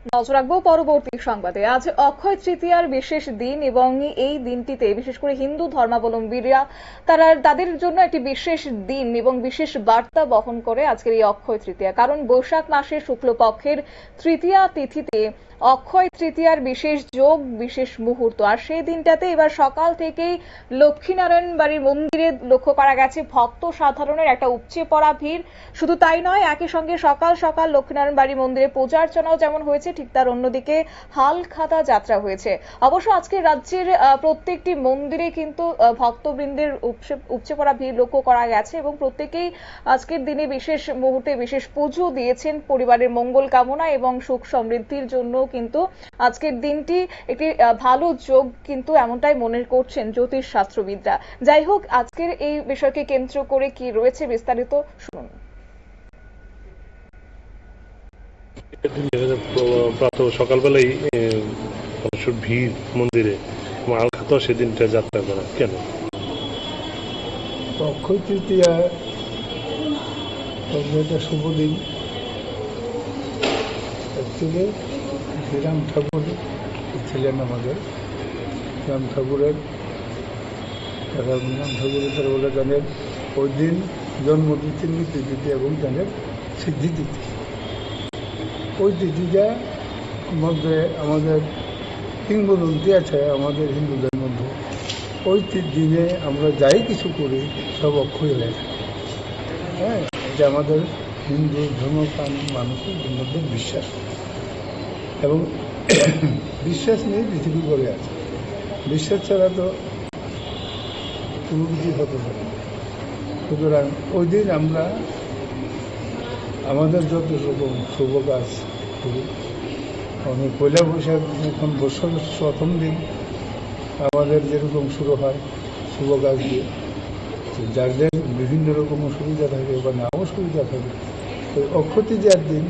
নজর রাখবো পরবর্তী সংবাদে। আজ অক্ষয় তৃতীয়ার বিশেষ দিন এবং এই দিনটিতে বিশেষ করে হিন্দু ধর্মাবলম্বীরা তাদের জন্য একটি বিশেষ দিন এবং বিশেষ বার্তা বহন করে আজকের এই অক্ষয় তৃতীয়া। কারণ বৈশাখ মাসের শুক্লপক্ষের তৃতীয়া তিথিতে অক্ষয় তৃতীয়ার বিশেষ যোগ, বিশেষ মুহূর্ত। আর সেই দিনটাতে এবার সকাল থেকেই লক্ষ্মীনারায়ণ বাড়ির মন্দিরে লক্ষ্য করা গেছে ভক্ত সাধারণের একটা উপচে পড়া ভিড়। শুধু তাই নয়, একই সঙ্গে সকাল সকাল লক্ষ্মীনারায়ণ বাড়ির মন্দিরে পূজা অর্চনাও যেমন হয়েছে, ঠিক তার অন্যদিকে হালখাতা যাত্রা হয়েছে। অবশ্য আজকে রাজ্যের প্রত্যেকটি মন্দিরে কিন্তু ভক্তবৃন্দের উপচে পড়া ভিড় লক্ষ্য করা গেছে এবং প্রত্যেকেই আজকের দিনে বিশেষ মুহূর্তে বিশেষ পুজো দিয়েছেন পরিবারের মঙ্গল কামনা এবং সুখ সমৃদ্ধির জন্য। কিন্তু আজকের দিনটি একটি ভালো যোগ কিন্তু এমনটাই মনে করছেন জ্যোতিষ শাস্ত্রবিদরা। যাই হোক, আজকের এই বিষয়কে কেন্দ্র করে কি রয়েছে বিস্তারিত শুনুন। সকালবেলায় প্রচুর ভিড় মন্দিরে, হালখাতা সেদিনটা যাত্রা করা কেন? অক্ষয় তৃতীয়া একটা শুভ দিন। অ্যাকচুয়ালি শ্রীরাম ঠাকুর ছিলেন আমাদের রাম ঠাকুরের তারা বলে জানেন ওই দিন জন্মতিথি, মৃত্যুতিথি এবং জানেন সিদ্ধিতিথি। ওই তিথিটা মধ্যে আমাদের কিংবদন্তি আছে আমাদের হিন্দুদের মধ্যে। ওই দিনে আমরা যাই কিছু করি সব অক্ষয় হয়ে যায়। হ্যাঁ, এটা আমাদের হিন্দু ধর্মপ্রাণ মানুষের মধ্যে বিশ্বাস এবং বিশ্বাস নিয়ে পৃথিবী করে আছে। বিশ্বাস ছাড়া তো কোনো কিছু হতে পারে না। সুতরাং ওই দিন আমরা আমাদের যত রকম শুভ কাজ করি। অনেক পয়লা বৈশাখ যখন বছর প্রথম দিন আমাদের যেরকম শুরু হয় শুভ কাজ দিয়ে, যাদের বিভিন্ন রকম অসুবিধা থাকে বা না অসুবিধা থাকে, ওই অক্ষয় তৃতীয়ার দিন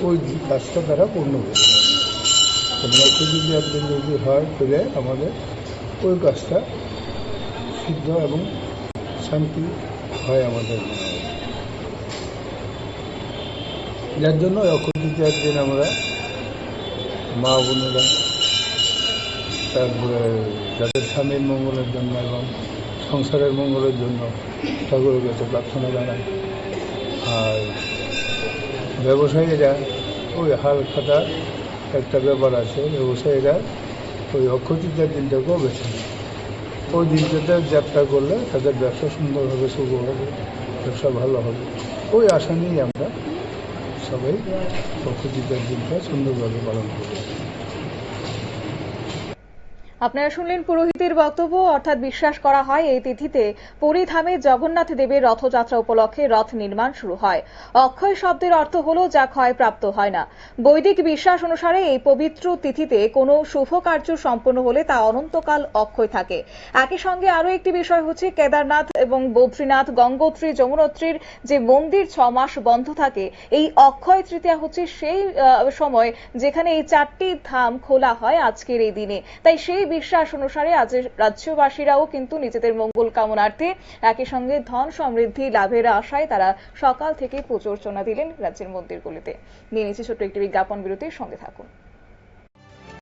ওই কাজটা তারা পূর্ণ করে। অক্ষয় তৃতীয়ার দিন যদি হয় তাহলে আমাদের ওই কাজটা সিদ্ধ এবং শান্তি হয় আমাদের। যার জন্য অক্ষয় তৃতীয়ার দিন আমরা মা বোনেরা তারপরে যাদের স্বামীর মঙ্গলের জন্য এবং সংসারের মঙ্গলের জন্য ঠাকুরের কাছে প্রার্থনা জানায়। আর ব্যবসায়ীরা ওই হালখাতার একটা ব্যাপার আছে, ব্যবসায়ীরা ওই অক্ষয় তৃতীয়ার দিনটাকেও বেছে নেয়। ওই দিনটাতে যাত্রা করলে তাদের ব্যবসা সুন্দর হবে, শুভ হবে, ব্যবসা ভালো হবে। ওই আশা নিয়েই আমরা সবাই অক্ষয় তৃতীয়ার দিনটা সুন্দরভাবে পালন করি। আপনারা শুনলেন পুরোহিতের বক্তব্য। অর্থাৎ বিশ্বাস করা হয় এই তিথিতে পুরীধামে জগন্নাথ দেবের রথযাত্রা উপলক্ষে রথ নির্মাণ শুরু হয়। অক্ষয় শব্দের অর্থ হলো যা ক্ষয় প্রাপ্ত হয় না। বৈদিক বিশ্বাস অনুসারে এই পবিত্র তিথিতে কোনো শুভ কার্য সম্পন্ন হলে তা অনন্তকাল অক্ষয় থাকে। একই সঙ্গে আরো একটি বিষয় হচ্ছে কেদারনাথ এবং বদ্রীনাথ, গঙ্গোত্রী, যমুনোত্রীর যে মন্দির 6 মাস বন্ধ থাকে, এই অক্ষয় তৃতীয়া হচ্ছে সেই সময় যেখানে এই 4টি ধাম খোলা হয় আজকের এই দিনে। তাই সেই বিশ্বাস অনুসারে আজ রাজ্যবাসীরাও কিন্তু নিজেদের মঙ্গল কামনার্থে একই সঙ্গে ধন সমৃদ্ধি লাভের আশায় তারা সকাল থেকে পুজো অর্চনা দিলেন রাজ্যের মন্দিরগুলিতে। নিয়ে নিচ্ছি ছোট্ট একটি বিজ্ঞাপন বিরতির সঙ্গে থাকুন।